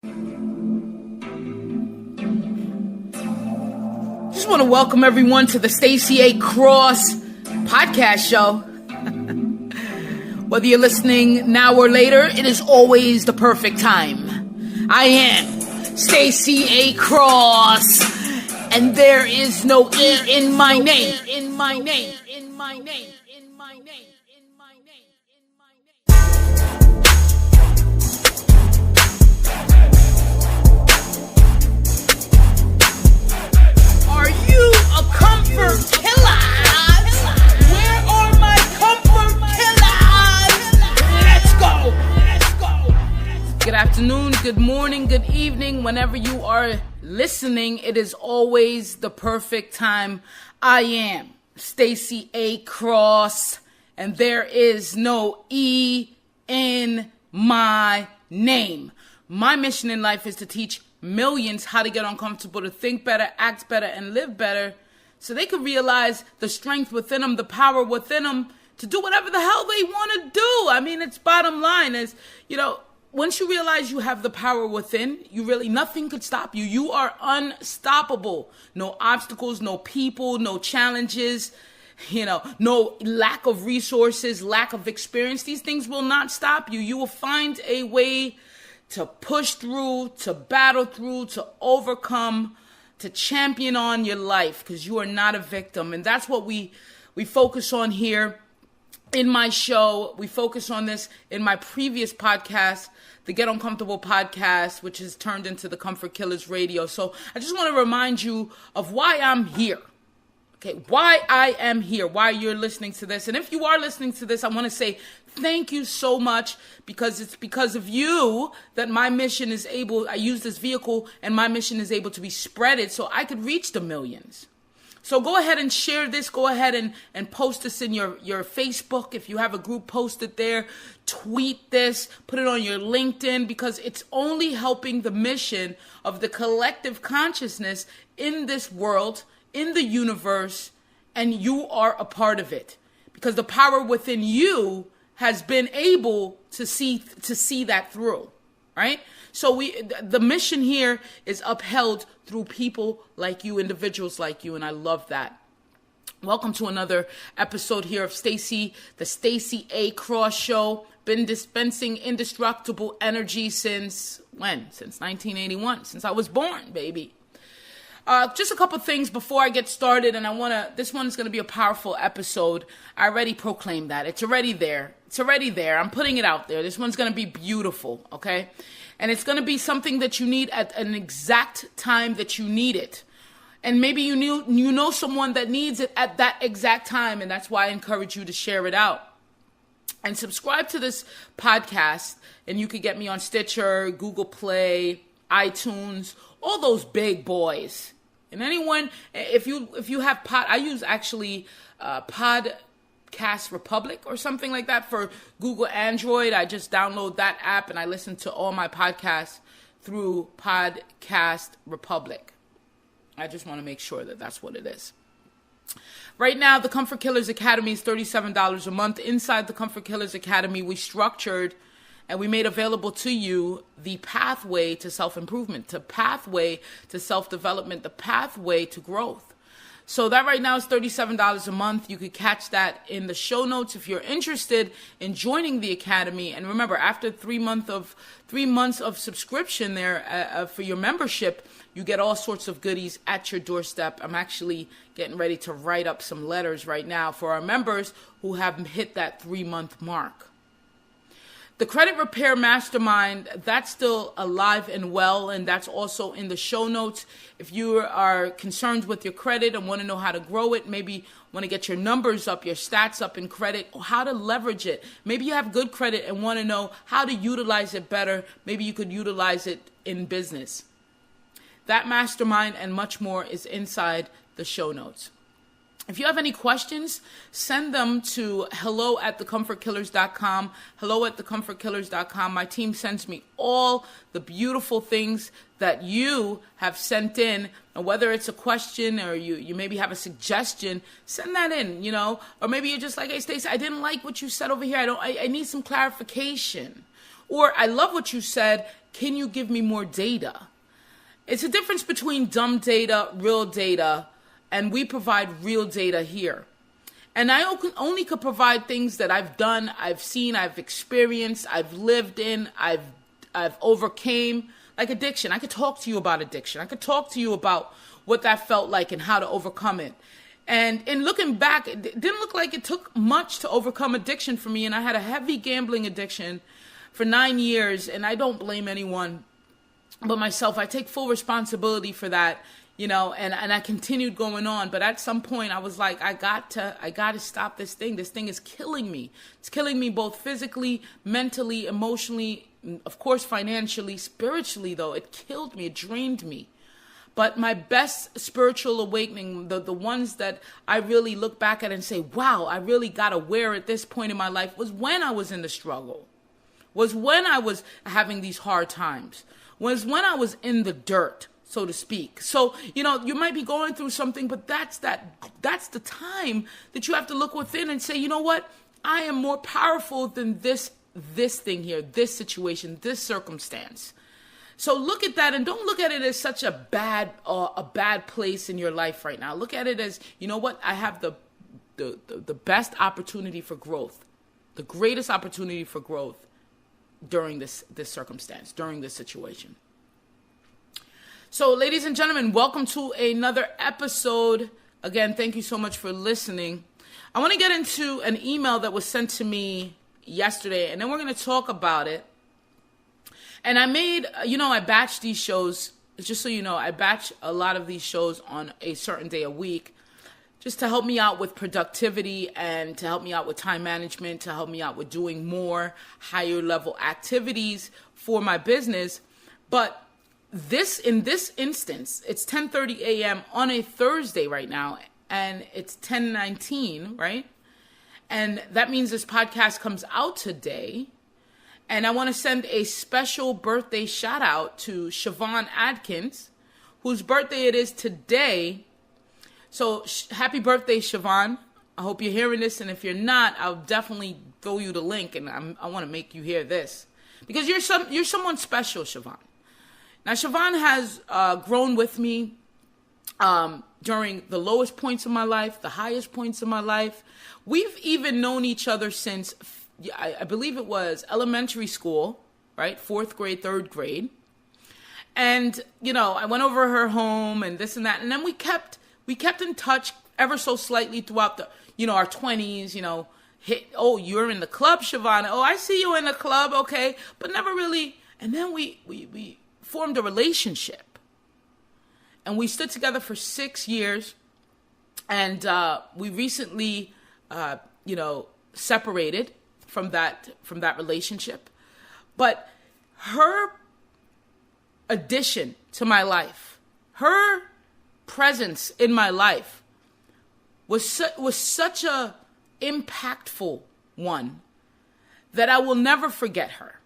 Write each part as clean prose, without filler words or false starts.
Just want to welcome everyone to the Stacy A. Cross podcast show. Whether you're listening now or later, it is always the perfect time. I am Stacy A. Cross, and there is no E in my name. Are you a comfort killer? Where are my comfort killers? Let's go. Good afternoon, good morning, good evening. Whenever you are listening, it is always the perfect time. I am Stacy A. Cross, and there is no E in my name. My mission in life is to teach millions how to get uncomfortable, to think better, act better, and live better, so they can realize the strength within them, the power within them to do whatever the hell they want to do. I mean, it's bottom line is, once you realize you have the power within, nothing could stop you. You are unstoppable. No obstacles, no people, no challenges, no lack of resources, lack of experience. These things will not stop you. You will find a way to push through, to battle through, to overcome, to champion on your life, because you are not a victim. And that's what we focus on here in my show. We focus on this in my previous podcast, the Get Uncomfortable podcast, which has turned into the Comfort Killers Radio. So I just want to remind you of why I'm here. Okay, why I am here, why you're listening to this. And if you are listening to this, I want to say thank you so much, because it's because of you that my mission is I use this vehicle and my mission is able to be spreaded so I could reach the millions. So go ahead and share this. Go ahead and post this in your Facebook. If you have a group, post it there. Tweet this. Put it on your LinkedIn, because it's only helping the mission of the collective consciousness in this world, in the universe, and you are a part of it, because the power within you has been able to see that through, right? So the mission here is upheld through people like you, individuals like you, and I love that. Welcome to another episode here of Stacy, the Stacy A. Cross Show. Been dispensing indestructible energy since when? Since 1981, since I was born, baby. Just a couple things before I get started, and this one's going to be a powerful episode. I already proclaimed that. It's already there. I'm putting it out there. This one's going to be beautiful, okay? And it's going to be something that you need at an exact time that you need it. And maybe you know someone that needs it at that exact time, and that's why I encourage you to share it out. And subscribe to this podcast, and you could get me on Stitcher, Google Play, iTunes, all those big boys. And anyone, if you have I use actually Podcast Republic or something like that for Google Android. I just download that app and I listen to all my podcasts through Podcast Republic. I just want to make sure that that's what it is. Right now, the Comfort Killers Academy is $37 a month. Inside the Comfort Killers Academy, we structured and we made available to you the pathway to self-improvement, the pathway to self-development, the pathway to growth. So that right now is $37 a month. You could catch that in the show notes if you're interested in joining the academy. And remember, after 3 months of subscription there for your membership, you get all sorts of goodies at your doorstep. I'm actually getting ready to write up some letters right now for our members who have hit that 3-month mark. The Credit Repair Mastermind, that's still alive and well, and that's also in the show notes. If you are concerned with your credit and want to know how to grow it, maybe want to get your numbers up, your stats up in credit, or how to leverage it. Maybe you have good credit and want to know how to utilize it better. Maybe you could utilize it in business. That mastermind and much more is inside the show notes. If you have any questions, send them to hello@thecomfortkillers.com, hello@thecomfortkillers.com. My team sends me all the beautiful things that you have sent in. And whether it's a question or you maybe have a suggestion, send that in, Or maybe you're just like, hey, Stacy, I didn't like what you said over here. I need some clarification. Or I love what you said can you give me more data? It's a difference between dumb data, real data, and we provide real data here. And I only could provide things that I've done, I've seen, I've experienced, I've lived in, I've overcame, like addiction. I could talk to you about addiction. I could talk to you about what that felt like and how to overcome it. And in looking back, it didn't look like it took much to overcome addiction for me. And I had a heavy gambling addiction for 9 years, and I don't blame anyone but myself. I take full responsibility for that, and I continued going on. But at some point I was like, I got to stop this thing. This thing is killing me. It's killing me both physically, mentally, emotionally, of course, financially, spiritually, though. It killed me. It drained me. But my best spiritual awakening, the ones that I really look back at and say, wow, I really got aware at this point in my life, was when I was in the struggle, was when I was having these hard times, was when I was in the dirt, so to speak. So, you might be going through something, but that's the time that you have to look within and say, you know what? I am more powerful than this thing here, this situation, this circumstance. So look at that, and don't look at it as such a bad place in your life right now. Look at it as, you know what? I have the best opportunity for growth, the greatest opportunity for growth during this circumstance, during this situation. So, ladies and gentlemen, welcome to another episode. Again, thank you so much for listening. I want to get into an email that was sent to me yesterday, and then we're going to talk about it. And I made, I batch these shows, just so you know, I batch a lot of these shows on a certain day a week, just to help me out with productivity and to help me out with time management, to help me out with doing more higher level activities for my business. But in this instance, it's 10:30 a.m. on a Thursday right now, and it's 10:19, right? And that means this podcast comes out today. And I want to send a special birthday shout out to Siobhan Adkins, whose birthday it is today. So happy birthday, Siobhan. I hope you're hearing this. And if you're not, I'll definitely throw you the link. And I want to make you hear this. Because you're someone special, Siobhan. Now, Siobhan has grown with me during the lowest points of my life, the highest points of my life. We've even known each other since I believe it was elementary school, right? 4th grade, 3rd grade. And, I went over her home and this and that. And then we kept in touch ever so slightly throughout the, our 20s, you're in the club, Siobhan. Oh, I see you in the club. Okay. But never really. And then we formed a relationship, and we stood together for 6 years. And, we recently, separated from that relationship. But her addition to my life, her presence in my life was such a impactful one that I will never forget her.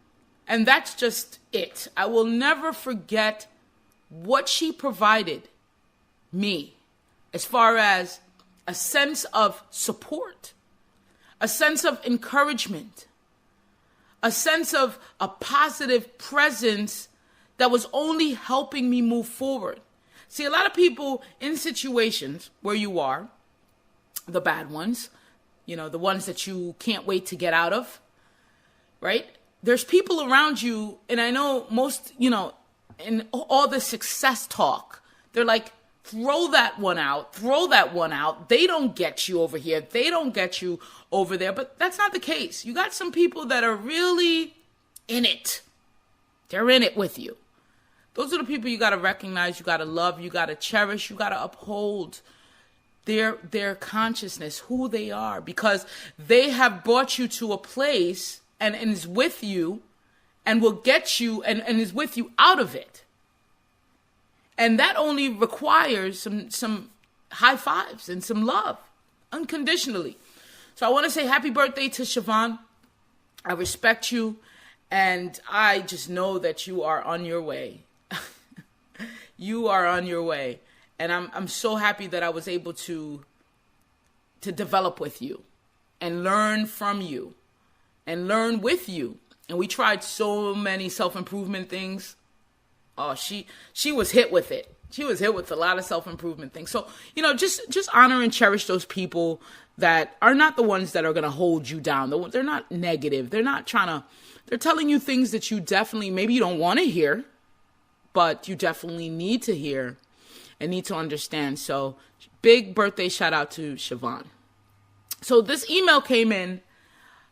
And that's just it. I will never forget what she provided me as far as a sense of support, a sense of encouragement, a sense of a positive presence that was only helping me move forward. See, a lot of people in situations where you are, the bad ones, the ones that you can't wait to get out of, right? There's people around you, and I know most, in all the success talk, they're like, throw that one out. They don't get you over here. They don't get you over there. But that's not the case. You got some people that are really in it. They're in it with you. Those are the people you got to recognize, you got to love, you got to cherish, you got to uphold their consciousness, who they are, because they have brought you to a place and is with you and will get you and is with you out of it. And that only requires some high fives and some love, unconditionally. So I want to say happy birthday to Siobhan. I respect you, and I just know that you are on your way. You are on your way. And I'm so happy that I was able to develop with you and learn from you and learn with you and we tried so many self-improvement things. Oh, she was hit with it. She was hit with a lot of self-improvement things. So, just honor and cherish those people that are not the ones that are going to hold you down. They're not negative. They're telling you things that you definitely, maybe you don't want to hear, but you definitely need to hear and need to understand. So big birthday shout out to Siobhan. So this email came in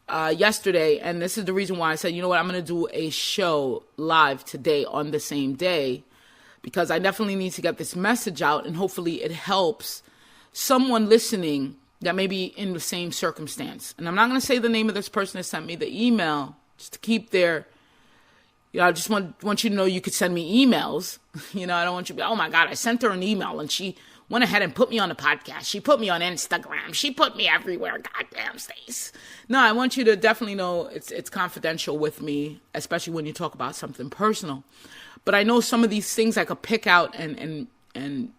yesterday, and this is the reason why I said, you know what, I'm going to do a show live today on the same day, because I definitely need to get this message out, and hopefully it helps someone listening that may be in the same circumstance. And I'm not going to say the name of this person that sent me the email, just to keep their, I just want you to know you could send me emails. I don't want you to be, oh my God, I sent her an email and she went ahead and put me on the podcast. She put me on Instagram. She put me everywhere. Goddamn, Stace. No, I want you to definitely know it's confidential with me, especially when you talk about something personal. But I know some of these things I could pick out and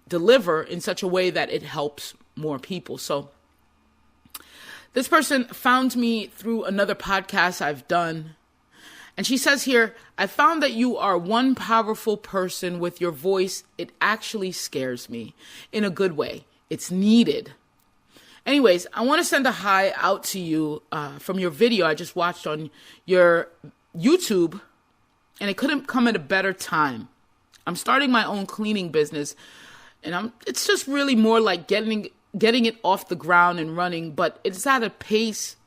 deliver in such a way that it helps more people. So this person found me through another podcast I've done. And she says here, I found that you are one powerful person with your voice. It actually scares me in a good way. It's needed. Anyways, I want to send a hi out to you from your video I just watched on your YouTube. And it couldn't come at a better time. I'm starting my own cleaning business. And it's just really more like getting it off the ground and running. But it's at a pace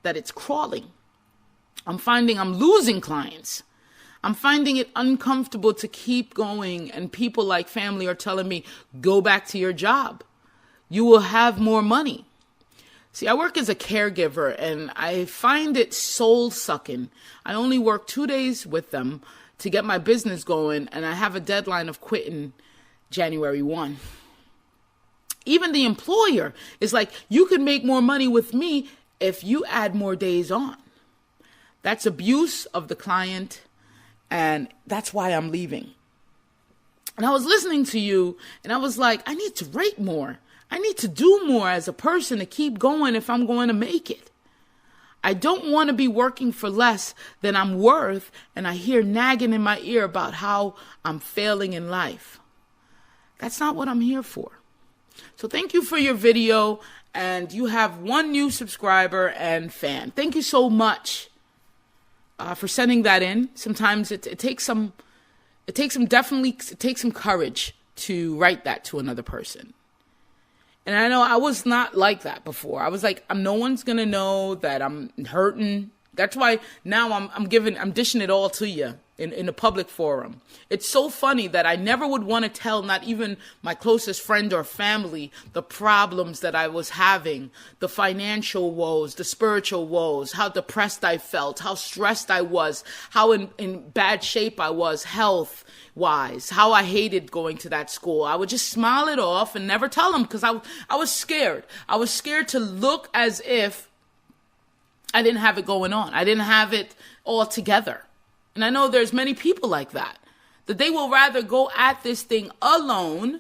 that it's crawling. I'm finding I'm losing clients. I'm finding it uncomfortable to keep going. And people like family are telling me, go back to your job. You will have more money. See, I work as a caregiver and I find it soul sucking. I only work 2 days with them to get my business going. And I have a deadline of quitting January 1. Even the employer is like, you can make more money with me if you add more days on. That's abuse of the client, and that's why I'm leaving. And I was listening to you, and I was like, I need to rate more. I need to do more as a person to keep going if I'm going to make it. I don't want to be working for less than I'm worth, and I hear nagging in my ear about how I'm failing in life. That's not what I'm here for. So thank you for your video, and you have one new subscriber and fan. Thank you so much. For sending that in. Sometimes it takes some courage to write that to another person. And I know I was not like that before. I was like, no one's going to know that I'm hurting. That's why now I'm dishing it all to you in a public forum. It's so funny that I never would want to tell, not even my closest friend or family, the problems that I was having, the financial woes, the spiritual woes, how depressed I felt, how stressed I was, how in bad shape I was health-wise, how I hated going to that school. I would just smile it off and never tell them because I was scared. I was scared to look as if I didn't have it going on. I didn't have it all together. And I know there's many people like that they will rather go at this thing alone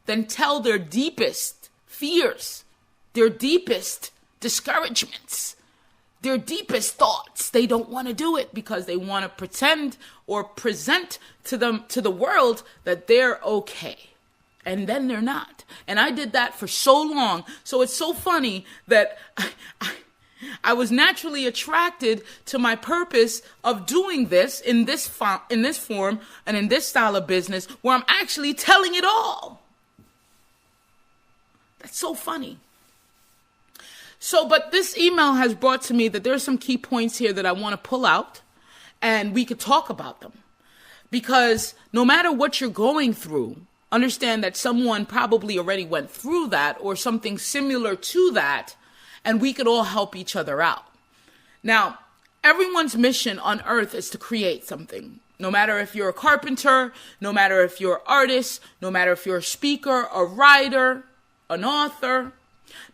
than tell their deepest fears, their deepest discouragements, their deepest thoughts. They don't want to do it because they want to pretend or present to the world that they're okay. And then they're not. And I did that for so long. So it's so funny that I was naturally attracted to my purpose of doing this in this form and in this style of business where I'm actually telling it all. That's so funny. So, but this email has brought to me that there's some key points here that I want to pull out and we could talk about them. Because no matter what you're going through, understand that someone probably already went through that or something similar to that. And we could all help each other out. Now, everyone's mission on earth is to create something. No matter if you're a carpenter, no matter if you're an artist, no matter if you're a speaker, a writer, an author,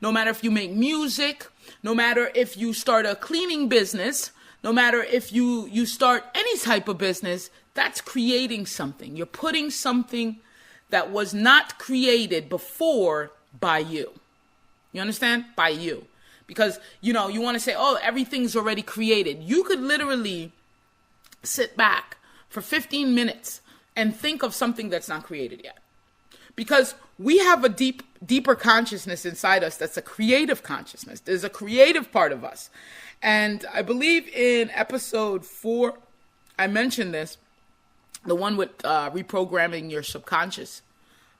no matter if you make music, no matter if you start a cleaning business, no matter if you start any type of business, that's creating something. You're putting something that was not created before by you. You understand? By you. Because, you want to say, oh, everything's already created. You could literally sit back for 15 minutes and think of something that's not created yet. Because we have a deeper consciousness inside us that's a creative consciousness. There's a creative part of us. And I believe in episode 4, I mentioned this, the one with reprogramming your subconscious.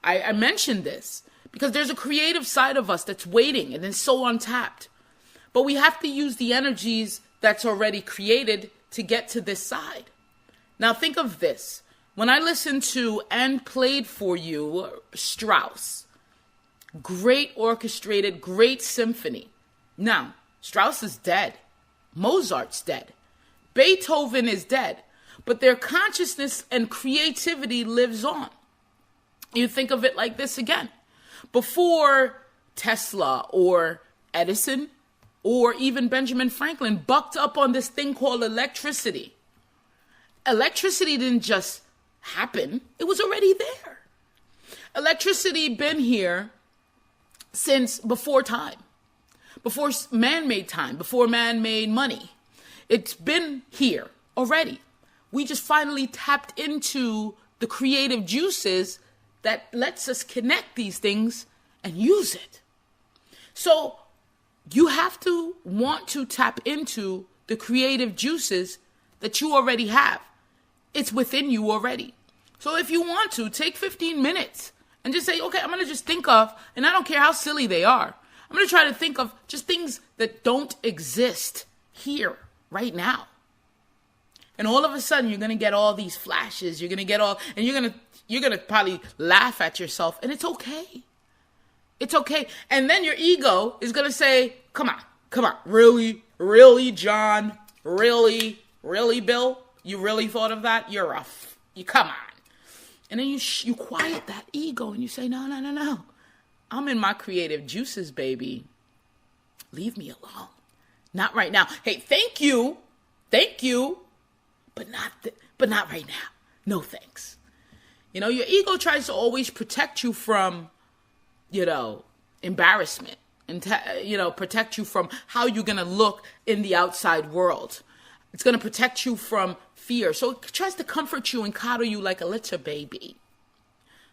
I mentioned this because there's a creative side of us that's waiting and is so untapped. But we have to use the energies that's already created to get to this side. Now think of this. When I listened to and played for you Strauss, great orchestrated, great symphony. Now, Strauss is dead. Mozart's dead. Beethoven is dead. But their consciousness and creativity lives on. You think of it like this again. Before Tesla or Edison or even Benjamin Franklin bucked up on this thing called electricity. Electricity didn't just happen. It was already there. Electricity been here since before time. Before man-made time. Before man-made money. It's been here already. We just finally tapped into the creative juices that lets us connect these things and use it. So you have to want to tap into the creative juices that you already have. It's within you already. So if you want to, take 15 minutes and just say, okay, I'm going to just think of, and I don't care how silly they are, I'm going to try to think of just things that don't exist here right now. And all of a sudden, you're going to get all these flashes. You're going to get all, and you're going to probably laugh at yourself. And it's okay. It's okay. And then your ego is going to say, come on. Really, John? Really, Bill? You really thought of that? You're rough. You come on. And then you quiet that ego and you say, no. I'm in my creative juices, baby. Leave me alone. Not right now. Hey, thank you. But not right now. No thanks. Your ego tries to always protect you from, embarrassment and, protect you from how you're going to look in the outside world. It's going to protect you from fear. So it tries to comfort you and coddle you like a little baby.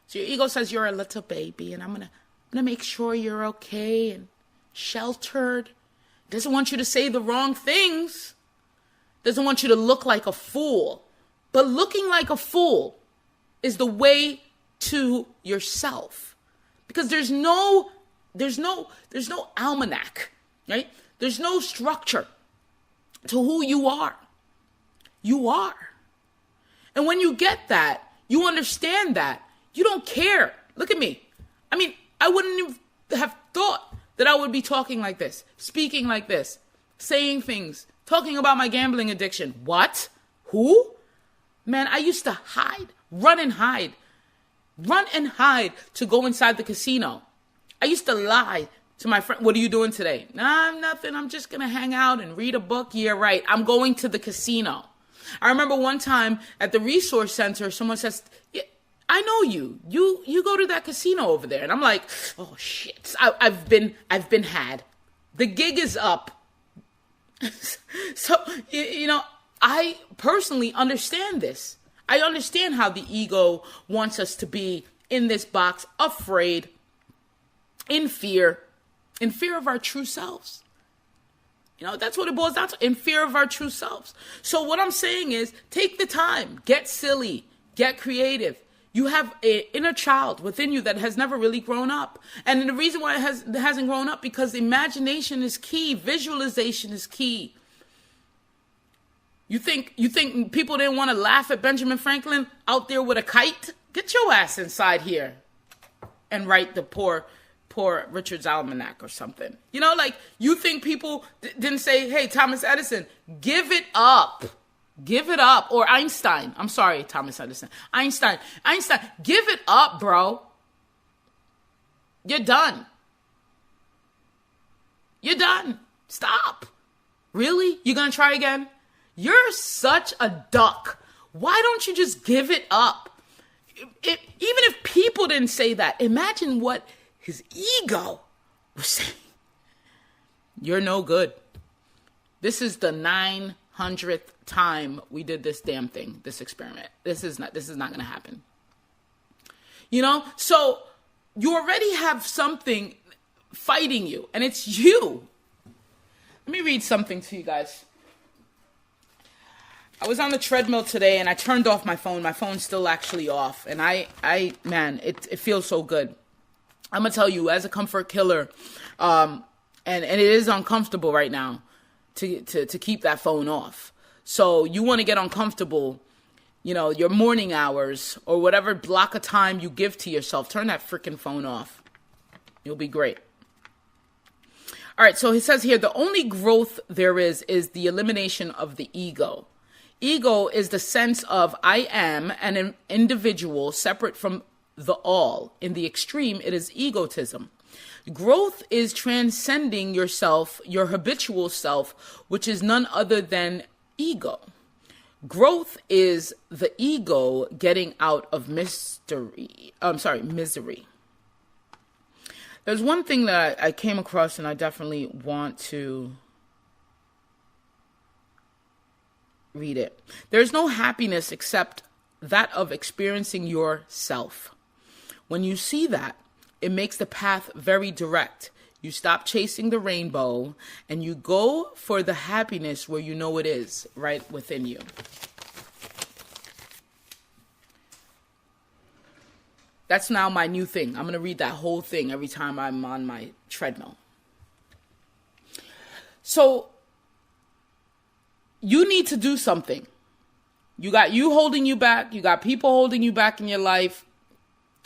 So your ego says you're a little baby and I'm going to make sure you're okay and sheltered. It doesn't want you to say the wrong things. Doesn't want you to look like a fool. But looking like a fool is the way to yourself. Because there's no almanac, right? There's no structure to who you are. You are. And when you get that, you understand that, you don't care. Look at me. I wouldn't even have thought that I would be talking like this, speaking like this, saying things, talking about my gambling addiction. What? Who? Man, I used to hide, run and hide to go inside the casino. I used to lie to my friend. What are you doing today? Nah, nothing. I'm just going to hang out and read a book. Yeah, right. I'm going to the casino. I remember one time at the resource center, someone says, yeah, I know you. You go to that casino over there. And I'm like, oh shit. I've been had. The gig is up. So, I personally understand this. I understand how the ego wants us to be in this box, afraid, in fear of our true selves. That's what it boils down to, in fear of our true selves. So what I'm saying is, take the time, get silly, get creative. You have an inner child within you that has never really grown up. And the reason why it hasn't grown up, because imagination is key, visualization is key. You think people didn't want to laugh at Benjamin Franklin out there with a kite? Get your ass inside here and write the poor Richard's Almanac or something. You think people didn't say, hey, Thomas Edison, give it up. Give it up. Or Einstein. I'm sorry, Thomas Edison. Einstein, give it up, bro. You're done. Stop. Really? You gonna try again? You're such a duck. Why don't you just give it up? Even if people didn't say that, imagine what his ego was saying. You're no good. This is the 100th time we did this damn thing, this experiment. This is not going to happen. So you already have something fighting you, and it's you. Let me read something to you guys. I was on the treadmill today, and I turned off my phone. My phone's still actually off, and man, it feels so good. I'm gonna tell you, as a comfort killer, and it is uncomfortable right now to keep that phone off. So you want to get uncomfortable, your morning hours or whatever block of time you give to yourself, turn that freaking phone off. You'll be great. All right, so he says here, the only growth there is the elimination of the ego. Ego is the sense of I am an individual separate from the all. In the extreme, it is egotism. Growth is transcending yourself, your habitual self, which is none other than ego. Growth is the ego getting out of misery. There's one thing that I came across and I definitely want to read it. There's no happiness except that of experiencing yourself. When you see that, it makes the path very direct. You stop chasing the rainbow and you go for the happiness where you know it is, right within you. That's now my new thing. I'm going to read that whole thing every time I'm on my treadmill. So you need to do something. You got you holding you back. You got people holding you back in your life.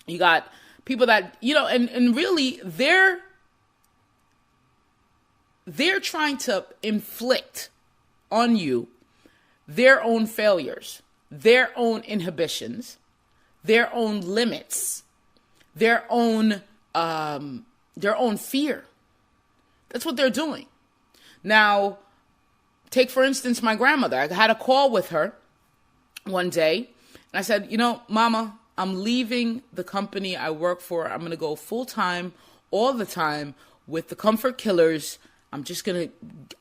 You got people that, and really they're trying to inflict on you their own failures, their own inhibitions, their own limits, their own fear. That's what they're doing. Now, take for instance my grandmother. I had a call with her one day, and I said, Mama, I'm leaving the company I work for. I'm going to go full time, all the time with the Comfort Killers.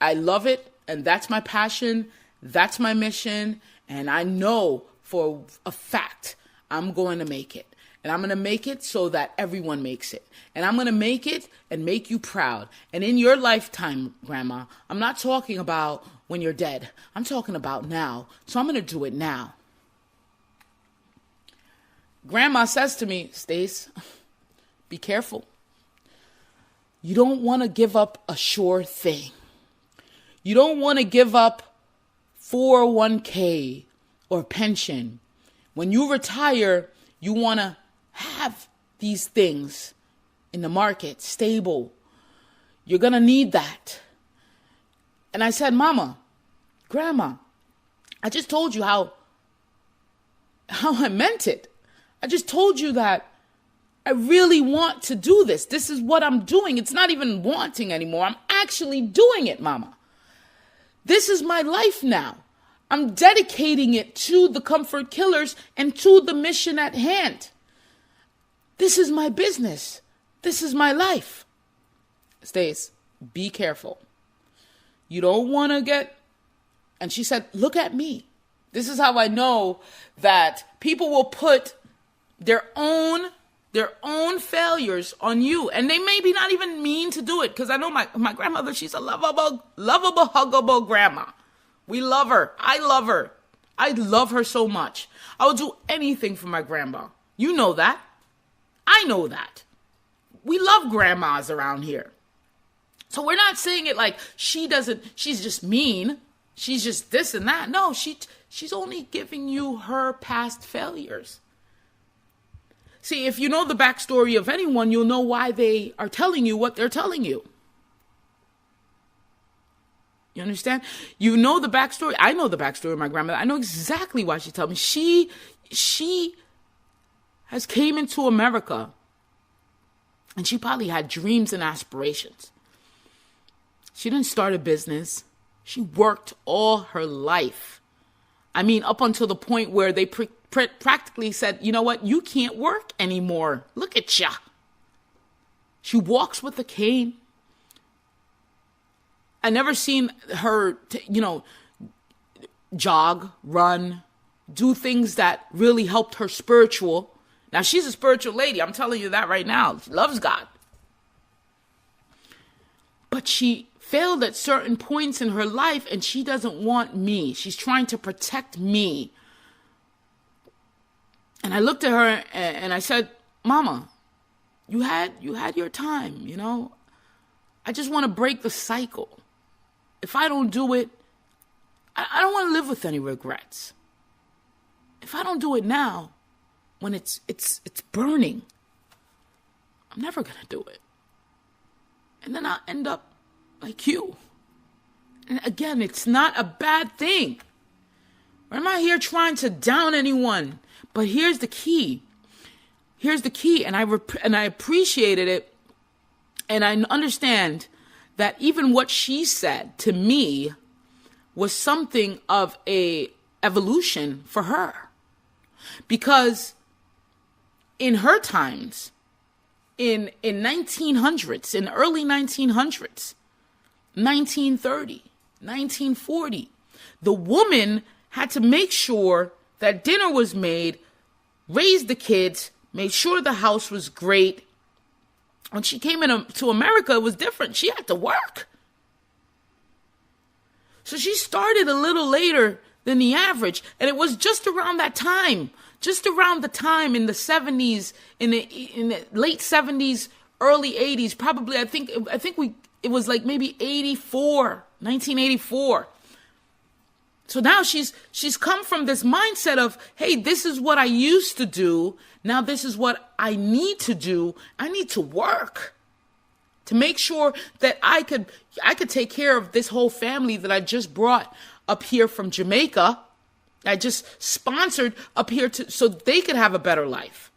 I love it, and that's my passion. That's my mission, and I know for a fact I'm going to make it. And I'm going to make it so that everyone makes it. And I'm going to make it and make you proud. And in your lifetime, Grandma, I'm not talking about when you're dead. I'm talking about now. So I'm going to do it now. Grandma says to me, Stace, be careful. You don't want to give up a sure thing. You don't want to give up 401k or pension. When you retire, you want to have these things in the market, stable. You're going to need that. And I said, Mama, Grandma, I just told you how I meant it. I just told you that I really want to do this. This is what I'm doing. It's not even wanting anymore. I'm actually doing it, Mama. This is my life now. I'm dedicating it to the Comfort Killers and to the mission at hand. This is my business. This is my life. Stace, be careful. You don't want to get... And she said, look at me. This is how I know that people will put their own failures on you. And they maybe not even mean to do it. Because I know my grandmother, she's a lovable, huggable grandma. We love her. I love her. I love her so much. I would do anything for my grandma. You know that. I know that. We love grandmas around here. So we're not saying it like she's just mean. She's just this and that. No, she's only giving you her past failures. See, if you know the backstory of anyone, you'll know why they are telling you what they're telling you. You understand? You know the backstory. I know the backstory of my grandmother. I know exactly why she told me. She has came into America and she probably had dreams and aspirations. She didn't start a business. She worked all her life. I mean, up until the point where they practically said, you know what? You can't work anymore. Look at ya. She walks with a cane. I never seen her, jog, run, do things that really helped her spiritual. Now, she's a spiritual lady. I'm telling you that right now. She loves God. But she failed at certain points in her life, and she doesn't want me. She's trying to protect me. And I looked at her and I said, Mama, you had your time, you know. I just want to break the cycle. If I don't do it, I don't want to live with any regrets. If I don't do it now, when it's burning, I'm never going to do it. And then I'll end up like you. And again, it's not a bad thing. I'm not here trying to down anyone. But here's the key. And I appreciated it. And I understand that even what she said to me was something of a evolution for her. Because in her times, in 1900s, in early 1900s, 1930, 1940, the woman had to make sure that dinner was made, raise the kids, made sure the house was great. When she came to America, it was different. She had to work. So she started a little later than the average. And it was just around that time, in the 70s, in the late 70s, early 80s, probably, it was like maybe 1984. So now she's come from this mindset of, hey, this is what I used to do. Now this is what I need to do. I need to work to make sure that I could take care of this whole family that I just brought up here from Jamaica. I just sponsored up here so they could have a better life.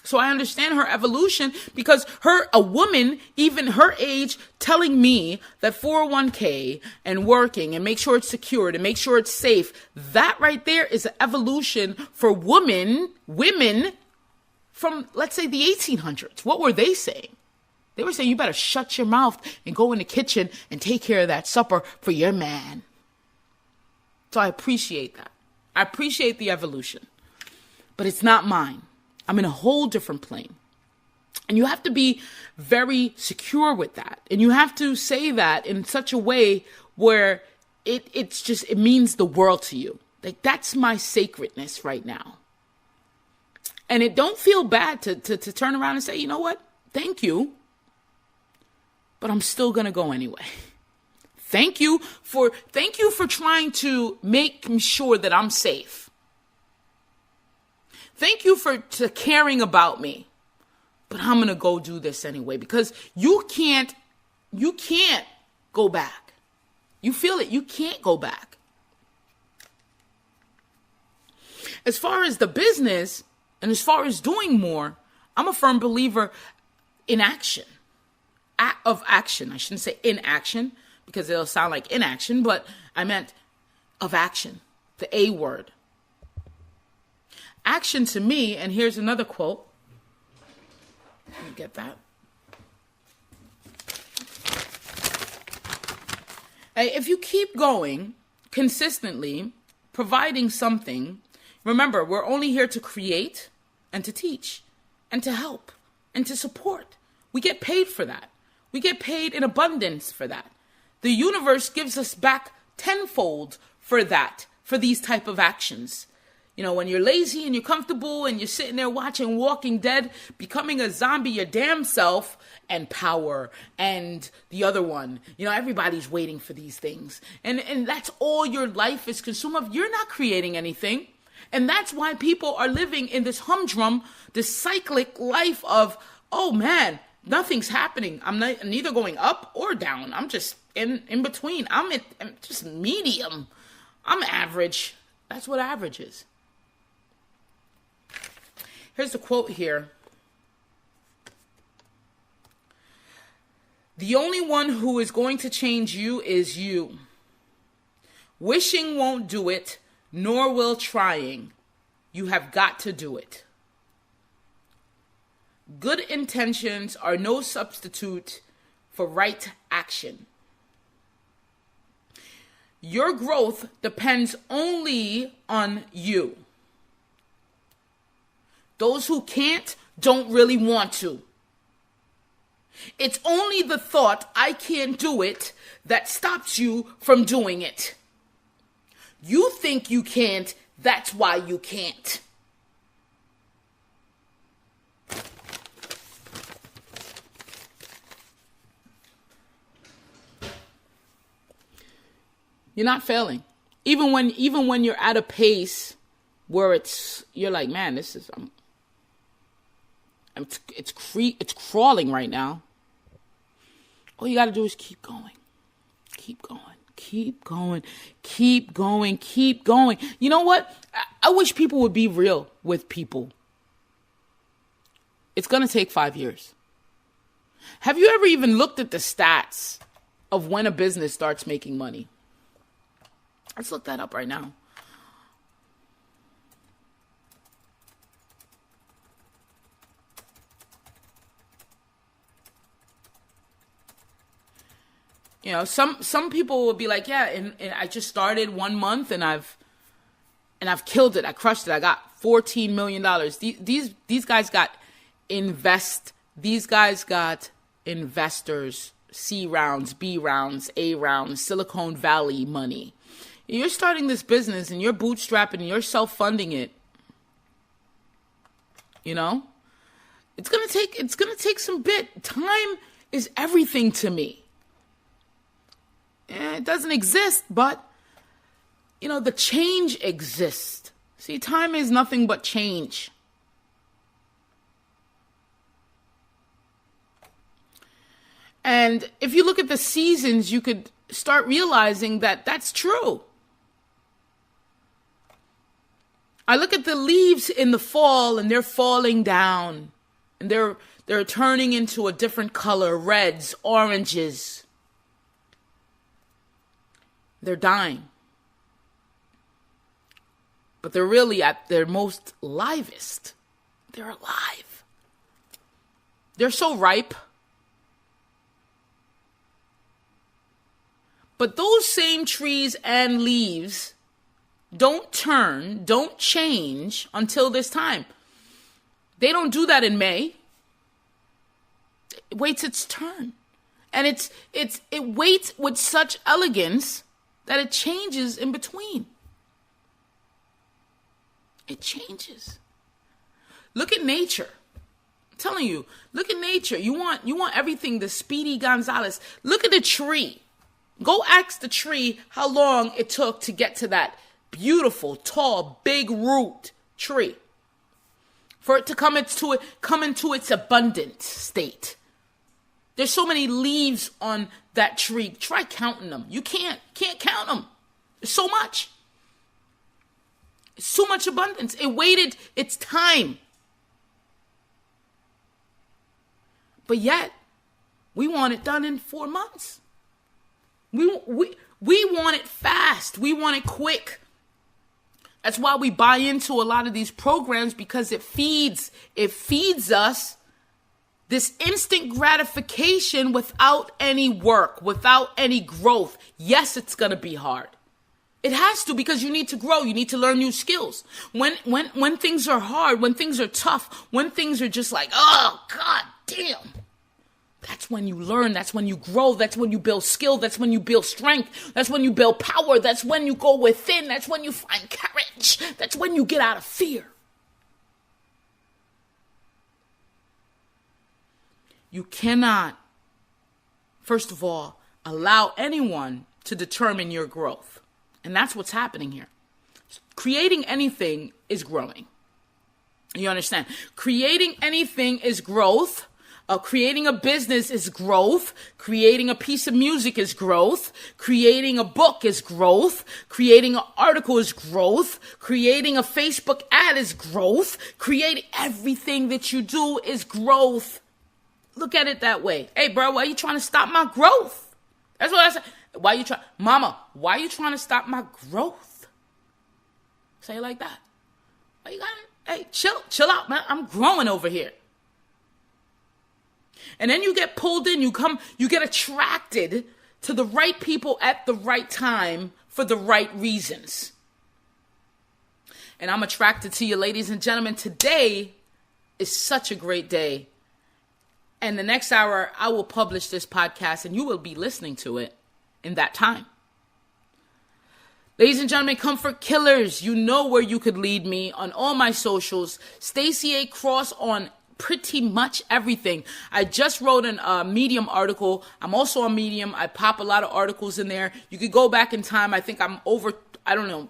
So I understand her evolution, because a woman, even her age, telling me that 401k and working and make sure it's secured and make sure it's safe, that right there is an evolution for women from, let's say, the 1800s. What were they saying? They were saying, you better shut your mouth and go in the kitchen and take care of that supper for your man. So I appreciate that. I appreciate the evolution, but it's not mine. I'm in a whole different plane. And you have to be very secure with that. And you have to say that in such a way where it means the world to you. Like, that's my sacredness right now. And it don't feel bad to turn around and say, you know what? Thank you. But I'm still going to go anyway. Thank you for trying to make sure that I'm safe. Thank you for caring about me, but I'm going to go do this anyway, because you can't go back. You feel it. You can't go back. As far as the business and as far as doing more, I'm a firm believer in action, of action. I shouldn't say inaction because it'll sound like inaction, but I meant of action, the A word. Action to me, and here's another quote. Let me get that. If you keep going consistently, providing something, remember, we're only here to create and to teach and to help and to support. We get paid for that. We get paid in abundance for that. The universe gives us back tenfold for that, for these type of actions. You know, when you're lazy and you're comfortable and you're sitting there watching Walking Dead, becoming a zombie, your damn self, and Power, and the other one, you know, everybody's waiting for these things. And that's all your life is consumed of. You're not creating anything. And that's why people are living in this humdrum, this cyclic life of, oh man, nothing's happening. I'm neither going up or down. I'm just in between. I'm just medium. I'm average. That's what average is. Here's the quote here. The only one who is going to change you is you. Wishing won't do it, nor will trying. You have got to do it. Good intentions are no substitute for right action. Your growth depends only on you. Those who can't don't really want to. It's only the thought, I can't do it, that stops you from doing it. You think you can't, that's why you can't. You're not failing. Even when you're at a pace where you're like, man, this is it's crawling right now. All you got to do is keep going. Keep going. Keep going. Keep going. Keep going. You know what? I wish people would be real with people. It's going to take 5 years. Have you ever even looked at the stats of when a business starts making money? Let's look that up right now. You know, some people will be like, yeah, and I just started 1 month and I've killed it. I crushed it. I got $14 million. These guys got these guys got investors, C rounds, B rounds, A rounds, Silicon Valley money. You're starting this business and you're bootstrapping and you're self-funding it. You know? It's gonna take some bit. Time is everything to me. It doesn't exist, but you know, the change exists. See, time is nothing but change. And if you look at the seasons, you could start realizing that that's true. I look at the leaves in the fall and they're falling down and they're turning into a different color, reds, oranges. They're dying. But they're really at their most livest. They're alive. They're so ripe. But those same trees and leaves don't change until this time. They don't do that in May. It waits its turn. And it waits with such elegance that it changes in between. It changes. Look at nature. I'm telling you, look at nature. You want everything the Speedy Gonzalez. Look at the tree. Go ask the tree how long it took to get to that beautiful, tall, big root tree. For it to come into its abundant state. There's so many leaves on that tree. Try counting them. You can't count them. There's so much. It's so much abundance. It waited its time. But yet, we want it done in 4 months. We want it fast. We want it quick. That's why we buy into a lot of these programs, because it feeds us this instant gratification without any work, without any growth. Yes, it's going to be hard. It has to, because you need to grow. You need to learn new skills. When things are hard, when things are tough, when things are just like, oh, God damn. That's when you learn. That's when you grow. That's when you build skill. That's when you build strength. That's when you build power. That's when you go within. That's when you find courage. That's when you get out of fear. You cannot, first of all, allow anyone to determine your growth. And that's what's happening here. Creating anything is growing. You understand? Creating anything is growth. Creating a business is growth. Creating a piece of music is growth. Creating a book is growth. Creating an article is growth. Creating a Facebook ad is growth. Creating everything that you do is growth. Look at it that way. Hey, bro, why are you trying to stop my growth? That's what I said. Why you trying, Mama, why are you trying to stop my growth? Say it like that. Why you gotta, hey, chill out, man. I'm growing over here. And then you get pulled in, you get attracted to the right people at the right time for the right reasons. And I'm attracted to you, ladies and gentlemen. Today is such a great day. And the next hour, I will publish this podcast and you will be listening to it in that time. Ladies and gentlemen, Comfort Killers, you know where you could lead me on all my socials. Stacy A. Cross on pretty much everything. I just wrote a Medium article. I'm also on Medium. I pop a lot of articles in there. You could go back in time. I think I'm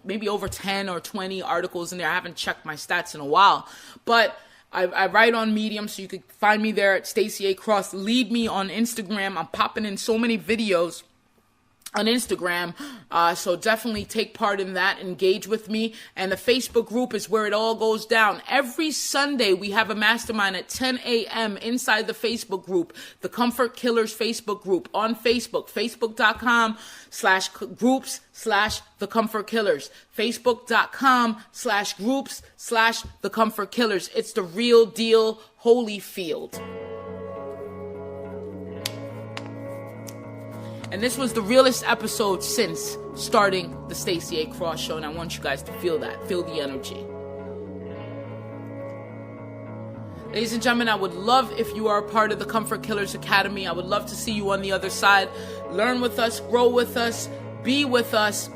maybe over 10 or 20 articles in there. I haven't checked my stats in a while. But I write on Medium, so you could find me there at Stacy A. Cross. Lead me on Instagram. I'm popping in so many videos on Instagram, so definitely take part in that, engage with me, and the Facebook group is where it all goes down. Every Sunday, we have a mastermind at 10 a.m. inside the Facebook group, the Comfort Killers Facebook group on Facebook, facebook.com/groups/the Comfort Killers, facebook.com/groups/the Comfort Killers. It's the real deal, Holyfield. And this was the realest episode since starting the Stacy A. Cross Show. And I want you guys to feel that. Feel the energy. Ladies and gentlemen, I would love if you are a part of the Comfort Killers Academy. I would love to see you on the other side. Learn with us, grow with us, be with us,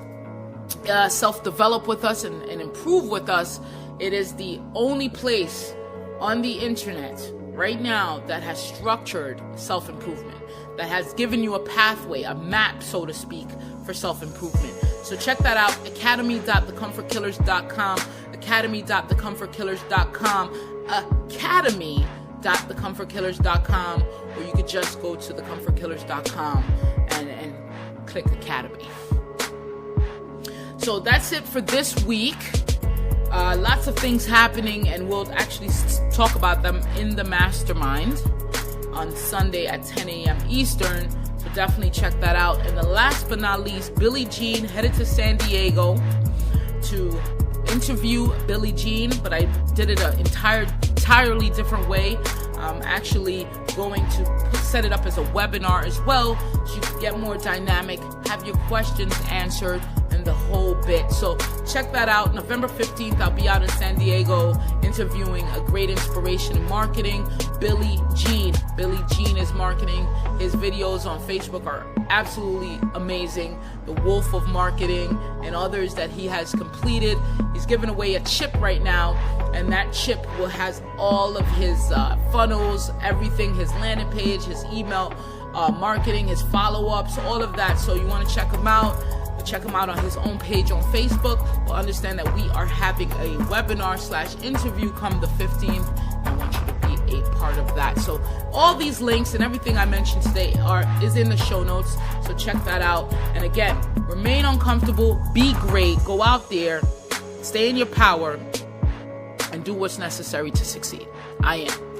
self-develop with us, and improve with us. It is the only place on the internet right now that has structured self-improvement, that has given you a pathway, a map, so to speak, for self-improvement. So check that out, academy.thecomfortkillers.com, academy.thecomfortkillers.com, academy.thecomfortkillers.com, or you could just go to thecomfortkillers.com and click Academy. So that's it for this week. Lots of things happening, and we'll actually talk about them in the mastermind on Sunday at 10 a.m. Eastern. So definitely check that out. And the last but not least, Billie Jean headed to San Diego to interview Billie Jean, but I did it an entirely different way. I'm actually going to set it up as a webinar as well, so you can get more dynamic, have your questions answered, and the whole bit. So check that out. November 15th, I'll be out in San Diego interviewing a great inspiration in marketing, Billie Jean. Billie Jean is marketing. His videos on Facebook are absolutely amazing. The Wolf of Marketing and others that he has completed. He's giving away a chip right now, and that chip has all of his funnels, everything, his landing page, his email marketing, his follow-ups, all of that. So you want to check him out. Check him out on his own page on Facebook. But understand that we are having a webinar/interview come the 15th. And I want you to be a part of that. So all these links and everything I mentioned today is in the show notes. So check that out. And again, remain uncomfortable, be great, go out there, stay in your power, and do what's necessary to succeed. I am.